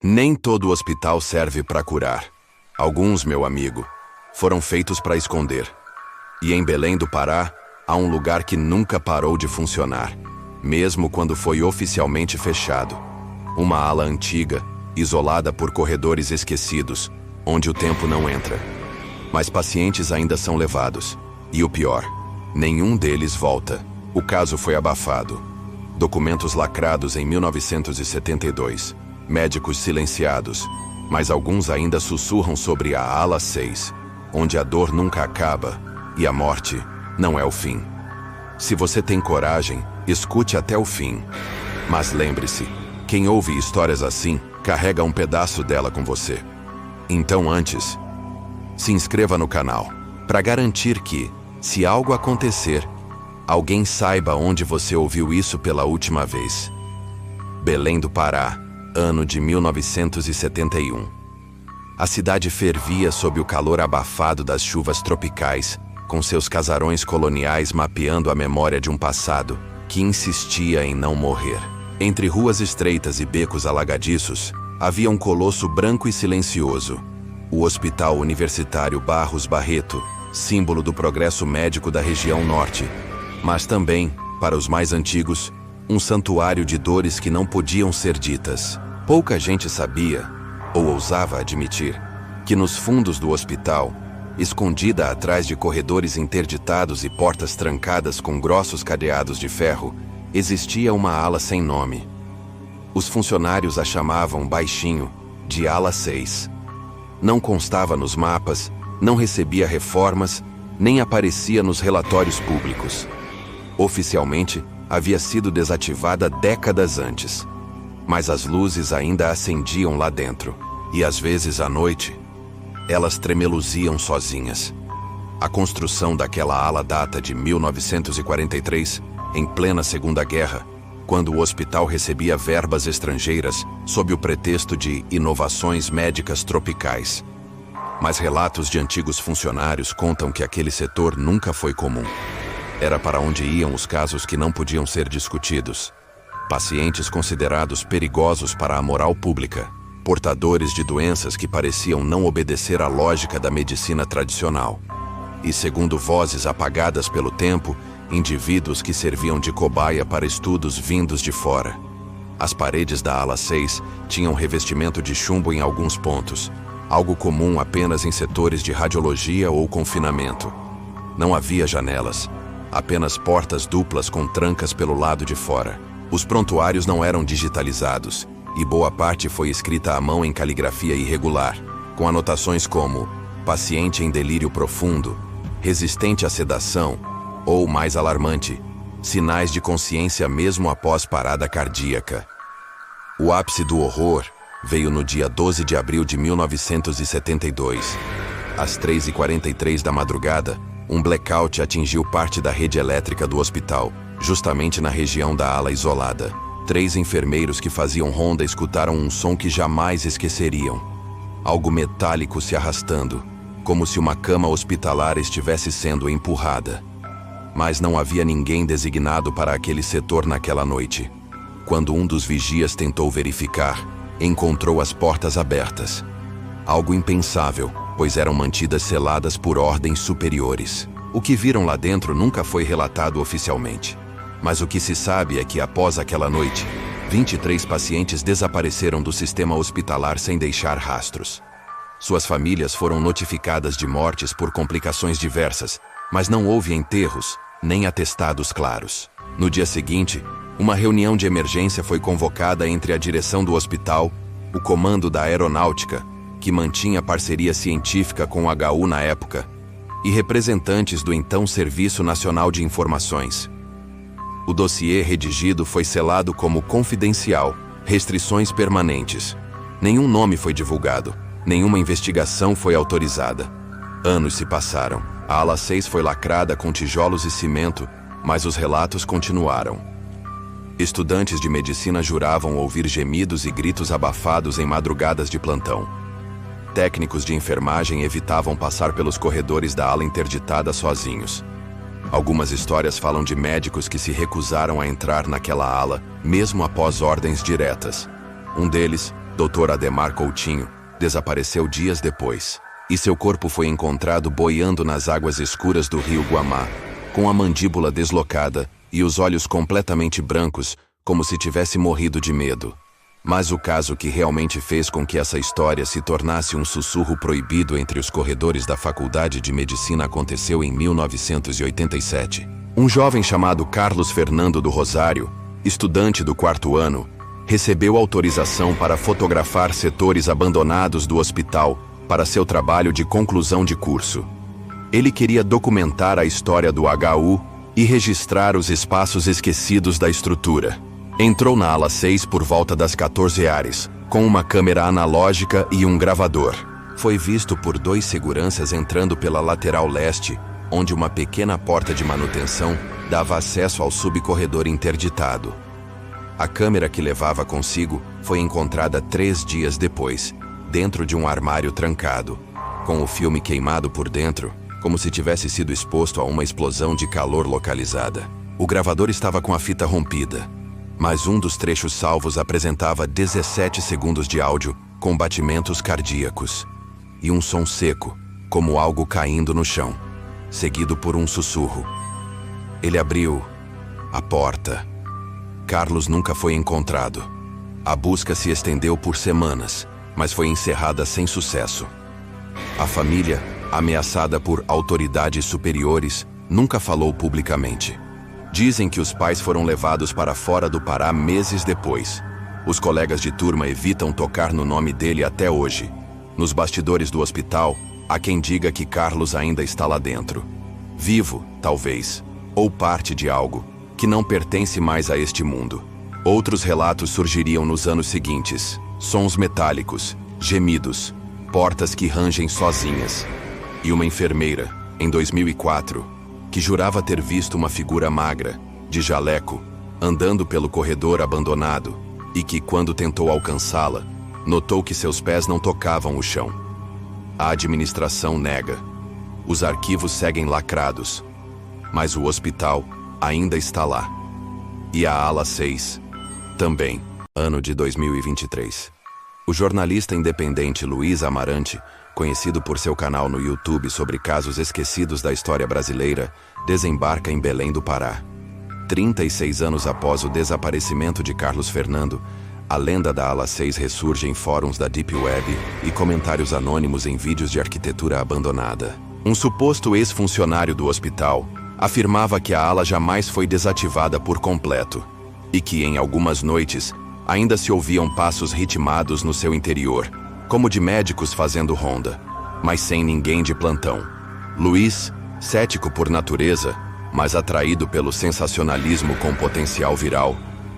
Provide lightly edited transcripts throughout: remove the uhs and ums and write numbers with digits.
Nem todo hospital serve para curar. Alguns, meu amigo, foram feitos para esconder. E em Belém do Pará, há um lugar que nunca parou de funcionar, mesmo quando foi oficialmente fechado. Uma ala antiga, isolada por corredores esquecidos, onde o tempo não entra. Mas pacientes ainda são levados. E o pior, nenhum deles volta. O caso foi abafado. Documentos lacrados em 1972. Médicos silenciados. Mas alguns ainda sussurram sobre a ala 6, onde a dor nunca acaba e a morte não é o fim. Se você tem coragem, escute até o fim. Mas lembre-se, quem ouve histórias assim, carrega um pedaço dela com você. Então antes, se inscreva no canal, para garantir que, se algo acontecer, alguém saiba onde você ouviu isso pela última vez. Belém do Pará, ano de 1971. A cidade fervia sob o calor abafado das chuvas tropicais, com seus casarões coloniais mapeando a memória de um passado que insistia em não morrer. Entre ruas estreitas e becos alagadiços, havia um colosso branco e silencioso, o Hospital Universitário Barros Barreto, símbolo do progresso médico da região norte, mas também, para os mais antigos, um santuário de dores que não podiam ser ditas. Pouca gente sabia, ou ousava admitir, que nos fundos do hospital, escondida atrás de corredores interditados e portas trancadas com grossos cadeados de ferro, existia uma ala sem nome. Os funcionários a chamavam baixinho de ala 6. Não constava nos mapas, não recebia reformas, nem aparecia nos relatórios públicos. Oficialmente, havia sido desativada décadas antes. Mas as luzes ainda acendiam lá dentro. E às vezes à noite, elas tremeluziam sozinhas. A construção daquela ala data de 1943, em plena Segunda Guerra, quando o hospital recebia verbas estrangeiras sob o pretexto de inovações médicas tropicais. Mas relatos de antigos funcionários contam que aquele setor nunca foi comum. Era para onde iam os casos que não podiam ser discutidos. Pacientes considerados perigosos para a moral pública, portadores de doenças que pareciam não obedecer à lógica da medicina tradicional. E, segundo vozes apagadas pelo tempo, indivíduos que serviam de cobaia para estudos vindos de fora. As paredes da ala 6 tinham revestimento de chumbo em alguns pontos, algo comum apenas em setores de radiologia ou confinamento. Não havia janelas, apenas portas duplas com trancas pelo lado de fora. Os prontuários não eram digitalizados, e boa parte foi escrita à mão em caligrafia irregular, com anotações como paciente em delírio profundo, resistente à sedação, ou, mais alarmante, sinais de consciência mesmo após parada cardíaca. O ápice do horror veio no dia 12 de abril de 1972. Às 3h43 da madrugada, um blackout atingiu parte da rede elétrica do hospital, justamente na região da ala isolada. 3 enfermeiros que faziam ronda escutaram um som que jamais esqueceriam. Algo metálico se arrastando, como se uma cama hospitalar estivesse sendo empurrada. Mas não havia ninguém designado para aquele setor naquela noite. Quando um dos vigias tentou verificar, encontrou as portas abertas. Algo impensável, pois eram mantidas seladas por ordens superiores. O que viram lá dentro nunca foi relatado oficialmente. Mas o que se sabe é que após aquela noite, 23 pacientes desapareceram do sistema hospitalar sem deixar rastros. Suas famílias foram notificadas de mortes por complicações diversas, mas não houve enterros, nem atestados claros. No dia seguinte, uma reunião de emergência foi convocada entre a direção do hospital, o comando da aeronáutica, que mantinha parceria científica com o HU na época, e representantes do então Serviço Nacional de Informações. O dossiê redigido foi selado como confidencial, restrições permanentes. Nenhum nome foi divulgado, nenhuma investigação foi autorizada. Anos se passaram. A ala 6 foi lacrada com tijolos e cimento, mas os relatos continuaram. Estudantes de medicina juravam ouvir gemidos e gritos abafados em madrugadas de plantão. Técnicos de enfermagem evitavam passar pelos corredores da ala interditada sozinhos. Algumas histórias falam de médicos que se recusaram a entrar naquela ala, mesmo após ordens diretas. Um deles, Dr. Ademar Coutinho, desapareceu dias depois, e seu corpo foi encontrado boiando nas águas escuras do rio Guamá, com a mandíbula deslocada e os olhos completamente brancos, como se tivesse morrido de medo. Mas o caso que realmente fez com que essa história se tornasse um sussurro proibido entre os corredores da Faculdade de Medicina aconteceu em 1987. Um jovem chamado Carlos Fernando do Rosário, estudante do 4º ano, recebeu autorização para fotografar setores abandonados do hospital para seu trabalho de conclusão de curso. Ele queria documentar a história do HU e registrar os espaços esquecidos da estrutura. Entrou na ala 6 por volta das 14h, com uma câmera analógica e um gravador. Foi visto por 2 seguranças entrando pela lateral leste, onde uma pequena porta de manutenção dava acesso ao subcorredor interditado. A câmera que levava consigo foi encontrada 3 dias depois, dentro de um armário trancado, com o filme queimado por dentro, como se tivesse sido exposto a uma explosão de calor localizada. O gravador estava com a fita rompida, mas um dos trechos salvos apresentava 17 segundos de áudio com batimentos cardíacos e um som seco, como algo caindo no chão, seguido por um sussurro. Ele abriu a porta. Carlos nunca foi encontrado. A busca se estendeu por semanas, mas foi encerrada sem sucesso. A família, ameaçada por autoridades superiores, nunca falou publicamente. Dizem que os pais foram levados para fora do Pará meses depois. Os colegas de turma evitam tocar no nome dele até hoje. Nos bastidores do hospital, há quem diga que Carlos ainda está lá dentro. Vivo, talvez, ou parte de algo que não pertence mais a este mundo. Outros relatos surgiriam nos anos seguintes. Sons metálicos, gemidos, portas que rangem sozinhas. E uma enfermeira, em 2004, que jurava ter visto uma figura magra, de jaleco, andando pelo corredor abandonado, e que, quando tentou alcançá-la, notou que seus pés não tocavam o chão. A administração nega. Os arquivos seguem lacrados, mas o hospital ainda está lá. E a ala 6, também, ano de 2023. O jornalista independente Luiz Amarante, conhecido por seu canal no YouTube sobre casos esquecidos da história brasileira, desembarca em Belém do Pará. 36 anos após o desaparecimento de Carlos Fernando, a lenda da ala 6 ressurge em fóruns da Deep Web e comentários anônimos em vídeos de arquitetura abandonada. Um suposto ex-funcionário do hospital afirmava que a ala jamais foi desativada por completo e que, em algumas noites, ainda se ouviam passos ritmados no seu interior, como de médicos fazendo ronda, mas sem ninguém de plantão. Luiz, cético por natureza, mas atraído pelo sensacionalismo com potencial viral,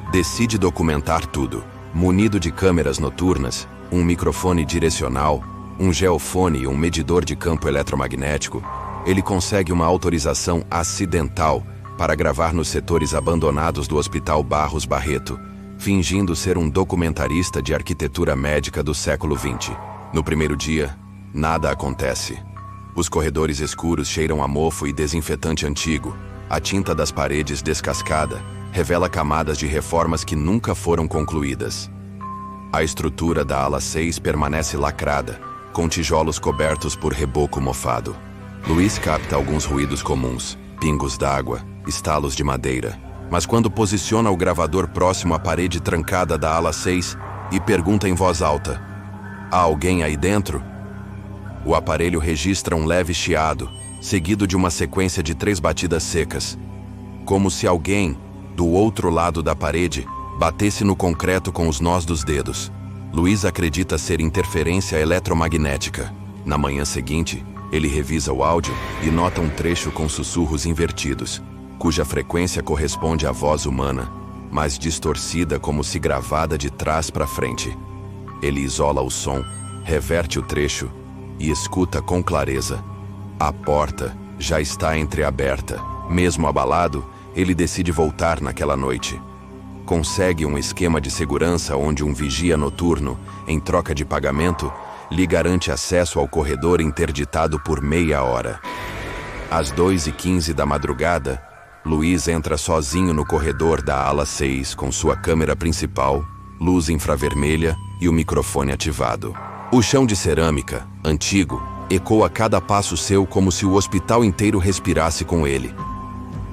decide documentar tudo. Munido de câmeras noturnas, um microfone direcional, um geofone e um medidor de campo eletromagnético, ele consegue uma autorização acidental para gravar nos setores abandonados do Hospital Barros Barreto, fingindo ser um documentarista de arquitetura médica do século XX. No primeiro dia, nada acontece. Os corredores escuros cheiram a mofo e desinfetante antigo. A tinta das paredes descascada revela camadas de reformas que nunca foram concluídas. A estrutura da ala 6 permanece lacrada, com tijolos cobertos por reboco mofado. Luiz capta alguns ruídos comuns, pingos d'água, estalos de madeira. Mas quando posiciona o gravador próximo à parede trancada da ala 6 e pergunta em voz alta: "Há alguém aí dentro?", o aparelho registra um leve chiado, seguido de uma sequência de 3 batidas secas, como se alguém, do outro lado da parede, batesse no concreto com os nós dos dedos. Luiz acredita ser interferência eletromagnética. Na manhã seguinte, ele revisa o áudio e nota um trecho com sussurros invertidos, cuja frequência corresponde à voz humana, mas distorcida como se gravada de trás para frente. Ele isola o som, reverte o trecho e escuta com clareza. A porta já está entreaberta. Mesmo abalado, ele decide voltar naquela noite. Consegue um esquema de segurança onde um vigia noturno, em troca de pagamento, lhe garante acesso ao corredor interditado por meia hora. Às 2h15 da madrugada, Luiz entra sozinho no corredor da ala 6 com sua câmera principal, luz infravermelha e o microfone ativado. O chão de cerâmica, antigo, ecoa cada passo seu como se o hospital inteiro respirasse com ele.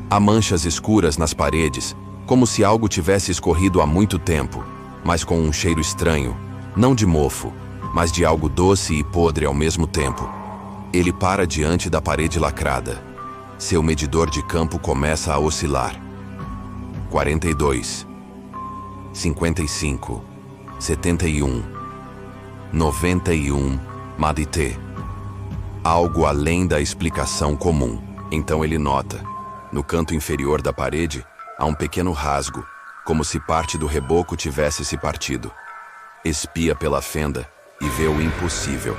Há manchas escuras nas paredes, como se algo tivesse escorrido há muito tempo, mas com um cheiro estranho, não de mofo, mas de algo doce e podre ao mesmo tempo. Ele para diante da parede lacrada. Seu medidor de campo começa a oscilar. 42, 55, 71, 91, Madité. Algo além da explicação comum. Então ele nota, no canto inferior da parede, há um pequeno rasgo, como se parte do reboco tivesse se partido. Espia pela fenda e vê o impossível.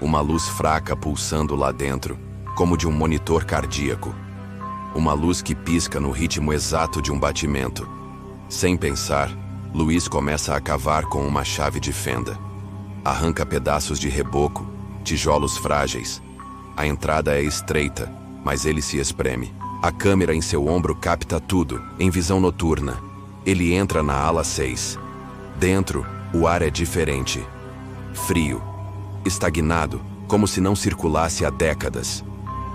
Uma luz fraca pulsando lá dentro, como de um monitor cardíaco. Uma luz que pisca no ritmo exato de um batimento. Sem pensar, Luiz começa a cavar com uma chave de fenda. Arranca pedaços de reboco, tijolos frágeis. A entrada é estreita, mas ele se espreme. A câmera em seu ombro capta tudo, em visão noturna. Ele entra na ala 6. Dentro, o ar é diferente. Frio. Estagnado, como se não circulasse há décadas.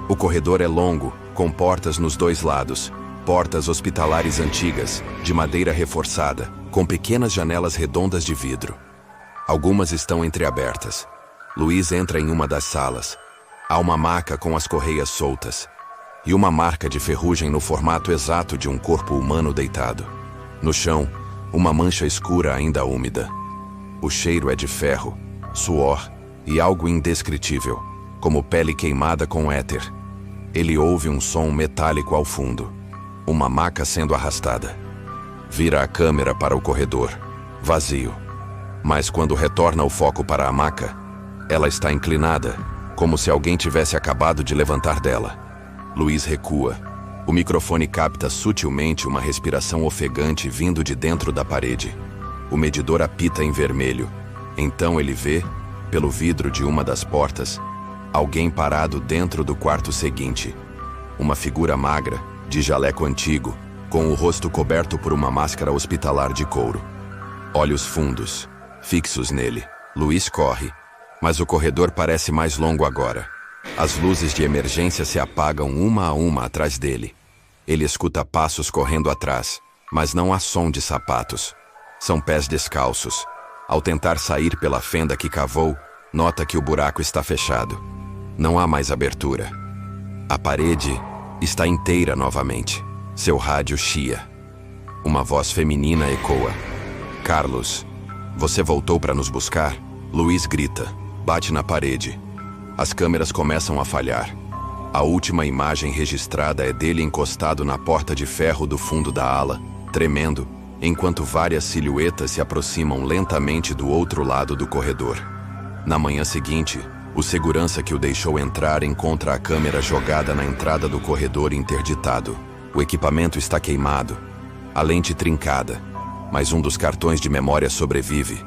O corredor é longo, com portas nos dois lados. Portas hospitalares antigas, de madeira reforçada, com pequenas janelas redondas de vidro. Algumas estão entreabertas. Luiz entra em uma das salas. Há uma maca com as correias soltas. E uma marca de ferrugem no formato exato de um corpo humano deitado. No chão, uma mancha escura ainda úmida. O cheiro é de ferro, suor e algo indescritível, como pele queimada com éter. Ele ouve um som metálico ao fundo. Uma maca sendo arrastada. Vira a câmera para o corredor. Vazio. Mas quando retorna o foco para a maca, ela está inclinada, como se alguém tivesse acabado de levantar dela. Luiz recua. O microfone capta sutilmente uma respiração ofegante vindo de dentro da parede. O medidor apita em vermelho. Então ele vê, pelo vidro de uma das portas, alguém parado dentro do quarto seguinte. Uma figura magra, de jaleco antigo, com o rosto coberto por uma máscara hospitalar de couro. Olhos fundos, fixos nele. Luiz corre, mas o corredor parece mais longo agora. As luzes de emergência se apagam uma a uma atrás dele. Ele escuta passos correndo atrás, mas não há som de sapatos. São pés descalços. Ao tentar sair pela fenda que cavou, nota que o buraco está fechado. Não há mais abertura. A parede está inteira novamente. Seu rádio chia. Uma voz feminina ecoa. Carlos, você voltou para nos buscar? Luiz grita. Bate na parede. As câmeras começam a falhar. A última imagem registrada é dele encostado na porta de ferro do fundo da ala, tremendo, enquanto várias silhuetas se aproximam lentamente do outro lado do corredor. Na manhã seguinte, o segurança que o deixou entrar encontra a câmera jogada na entrada do corredor interditado. O equipamento está queimado, a lente trincada, mas um dos cartões de memória sobrevive.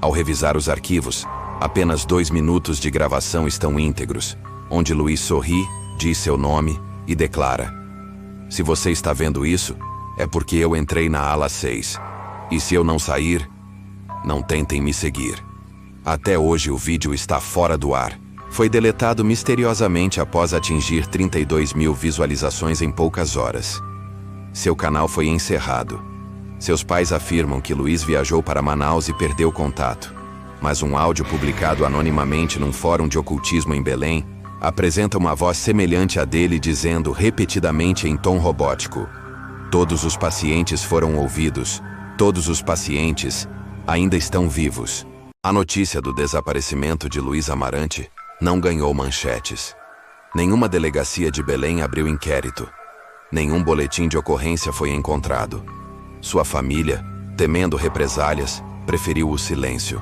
Ao revisar os arquivos, apenas 2 minutos de gravação estão íntegros, onde Luiz sorri, diz seu nome e declara: se você está vendo isso, é porque eu entrei na ala 6. E se eu não sair, não tentem me seguir. Até hoje o vídeo está fora do ar. Foi deletado misteriosamente após atingir 32 mil visualizações em poucas horas. Seu canal foi encerrado. Seus pais afirmam que Luiz viajou para Manaus e perdeu contato. Mas um áudio publicado anonimamente num fórum de ocultismo em Belém apresenta uma voz semelhante à dele dizendo repetidamente em tom robótico: todos os pacientes foram ouvidos, todos os pacientes ainda estão vivos. A notícia do desaparecimento de Luiz Amarante não ganhou manchetes. Nenhuma delegacia de Belém abriu inquérito. Nenhum boletim de ocorrência foi encontrado. Sua família, temendo represálias, preferiu o silêncio.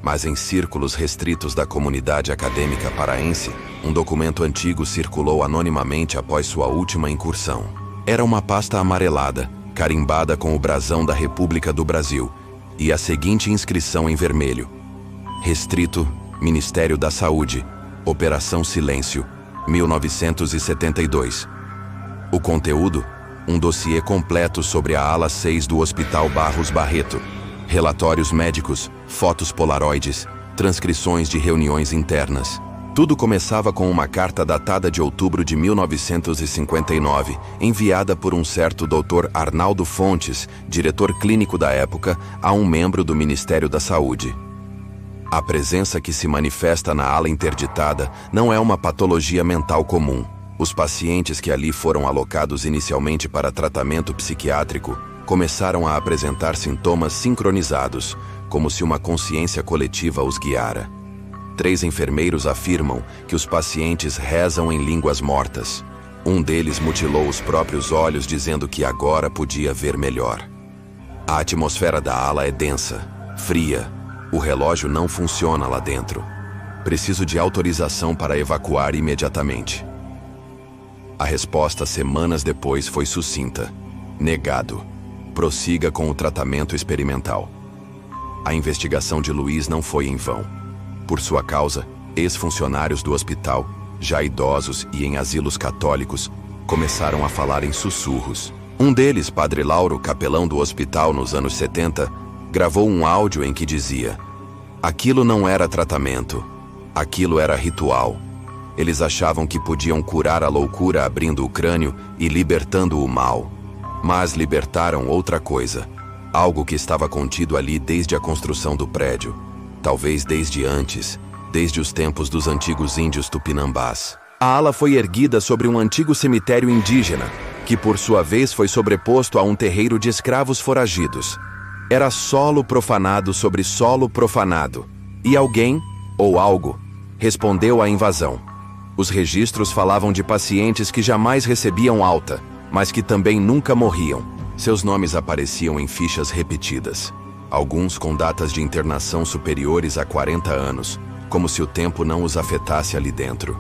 Mas em círculos restritos da comunidade acadêmica paraense, um documento antigo circulou anonimamente após sua última incursão. Era uma pasta amarelada, carimbada com o brasão da República do Brasil, e a seguinte inscrição em vermelho: Restrito, Ministério da Saúde, Operação Silêncio, 1972. O conteúdo: um dossiê completo sobre a ala 6 do Hospital Barros Barreto, Relatórios médicos, fotos polaroides, transcrições de reuniões internas. Tudo começava com uma carta datada de outubro de 1959, enviada por um certo Dr. Arnaldo Fontes, diretor clínico da época, a um membro do Ministério da Saúde. A presença que se manifesta na ala interditada não é uma patologia mental comum. Os pacientes que ali foram alocados inicialmente para tratamento psiquiátrico começaram a apresentar sintomas sincronizados, como se uma consciência coletiva os guiara. 3 enfermeiros afirmam que os pacientes rezam em línguas mortas. Um deles mutilou os próprios olhos, dizendo que agora podia ver melhor. A atmosfera da ala é densa, fria. O relógio não funciona lá dentro. Preciso de autorização para evacuar imediatamente. A resposta semanas depois foi sucinta. Negado. Prossiga com o tratamento experimental. A investigação de Luiz não foi em vão. Por sua causa, ex-funcionários do hospital, já idosos e em asilos católicos, começaram a falar em sussurros. Um deles, Padre Lauro, capelão do hospital nos anos 70, gravou um áudio em que dizia: aquilo não era tratamento, aquilo era ritual. Eles achavam que podiam curar a loucura abrindo o crânio e libertando o mal. Mas libertaram outra coisa, algo que estava contido ali desde a construção do prédio. Talvez desde antes, desde os tempos dos antigos índios tupinambás. A ala foi erguida sobre um antigo cemitério indígena, que por sua vez foi sobreposto a um terreiro de escravos foragidos. Era solo profanado sobre solo profanado. E alguém, ou algo, respondeu à invasão. Os registros falavam de pacientes que jamais recebiam alta, mas que também nunca morriam. Seus nomes apareciam em fichas repetidas. Alguns com datas de internação superiores a 40 anos, como se o tempo não os afetasse ali dentro.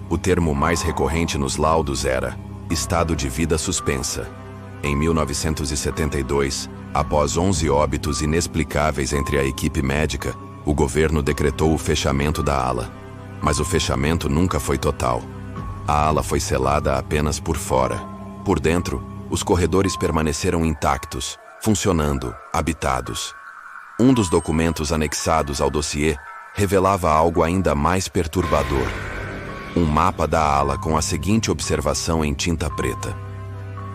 O termo mais recorrente nos laudos era estado de vida suspensa. Em 1972, após 11 óbitos inexplicáveis entre a equipe médica, o governo decretou o fechamento da ala. Mas o fechamento nunca foi total. A ala foi selada apenas por fora. Por dentro, os corredores permaneceram intactos, funcionando, habitados. Um dos documentos anexados ao dossiê revelava algo ainda mais perturbador. Um mapa da ala com a seguinte observação em tinta preta: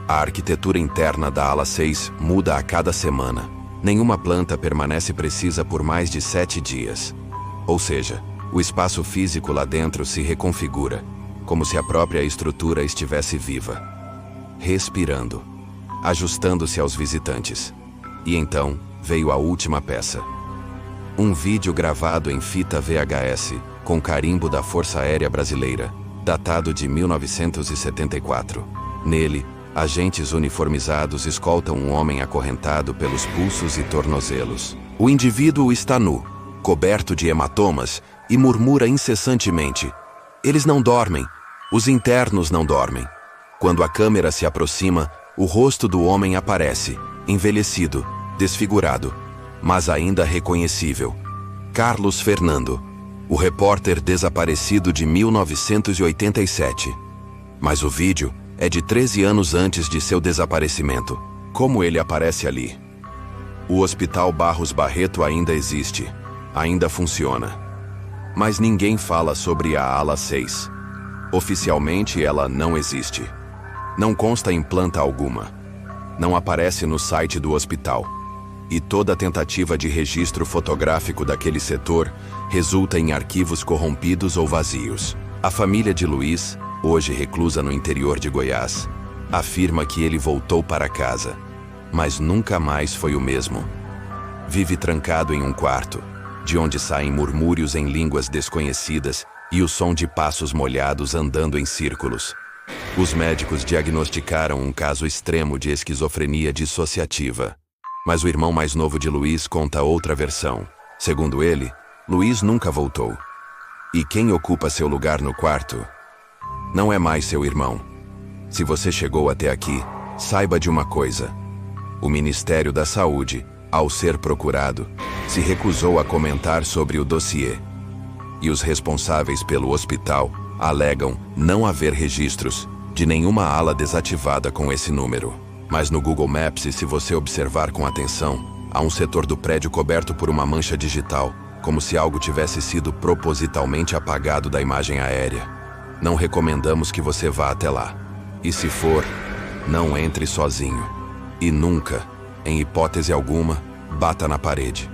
a arquitetura interna da ala 6 muda a cada semana. Nenhuma planta permanece precisa por mais de 7 dias. Ou seja, o espaço físico lá dentro se reconfigura, como se a própria estrutura estivesse viva, respirando, ajustando-se aos visitantes. E então veio a última peça. Um vídeo gravado em fita VHS, com carimbo da Força Aérea Brasileira, datado de 1974. Nele, agentes uniformizados escoltam um homem acorrentado pelos pulsos e tornozelos. O indivíduo está nu, coberto de hematomas, e murmura incessantemente: eles não dormem, os internos não dormem. Quando a câmera se aproxima, o rosto do homem aparece, envelhecido, desfigurado, mas ainda reconhecível. Carlos Fernando, o repórter desaparecido de 1987. Mas o vídeo é de 13 anos antes de seu desaparecimento. Como ele aparece ali? O Hospital Barros Barreto ainda existe, ainda funciona. Mas ninguém fala sobre a ala 6. Oficialmente ela não existe. Não consta em planta alguma. Não aparece no site do hospital. E toda tentativa de registro fotográfico daquele setor resulta em arquivos corrompidos ou vazios. A família de Luiz, hoje reclusa no interior de Goiás, afirma que ele voltou para casa, mas nunca mais foi o mesmo. Vive trancado em um quarto, de onde saem murmúrios em línguas desconhecidas e o som de passos molhados andando em círculos. Os médicos diagnosticaram um caso extremo de esquizofrenia dissociativa. Mas o irmão mais novo de Luiz conta outra versão. Segundo ele, Luiz nunca voltou. E quem ocupa seu lugar no quarto não é mais seu irmão. Se você chegou até aqui, saiba de uma coisa: o Ministério da Saúde, ao ser procurado, se recusou a comentar sobre o dossiê. E os responsáveis pelo hospital alegam não haver registros de nenhuma ala desativada com esse número. Mas no Google Maps, se você observar com atenção, Há um setor do prédio coberto por uma mancha digital, como se algo tivesse sido propositalmente apagado da imagem aérea. Não recomendamos que você vá até lá. E se for, não entre sozinho. E nunca, em hipótese alguma, bata na parede.